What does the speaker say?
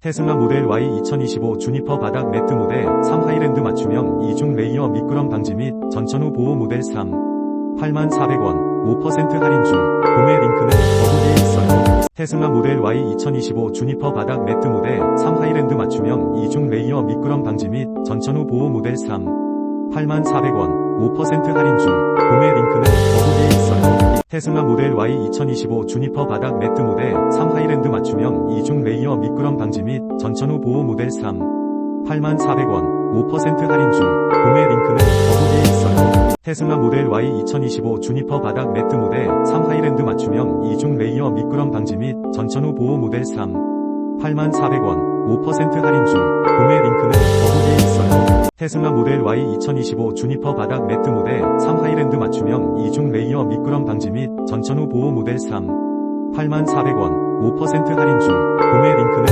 테슬라 모델 Y 2025 주니퍼 바닥 매트 모델 3 하이랜드 맞춤형 2중 레이어 미끄럼 방지 및 전천후 보호 모델 3 84,000원 5% 할인 중. 구매 링크는 더보기에 있어요. 테슬라 모델 Y 2025 주니퍼 바닥 매트 모델 3 하이랜드 맞춤형 2중 레이어 미끄럼 방지 및 전천후 보호 모델 3 84,000원 5% 할인 중. 구매 링크는 더보기에 있어요. 테슬라 모델 Y 2025 주니퍼 바닥 매트 모델 3 하이랜드 맞춤형 2중 레이어 미끄럼 방지 및 전천후 보호 모델 3 84,000원 5% 할인 중. 구매 링크는 더보기에 있어요. 테슬라 모델 Y 2025 주니퍼 바닥 매트 모델 3 하이랜드 맞춤형 2중 레이어 미끄럼 방지 및 전천후 보호 모델 3 84,000원 5% 할인 중. 구매 링크는 더보기에 있어요. 테슬라 모델 Y 2025 주니퍼 바닥 매트 모델 3 하이랜드 맞춤형 2중 레이어 미끄럼 방지 및 전천후 보호 모델 3 84,000원 5% 할인 중. 구매 링크는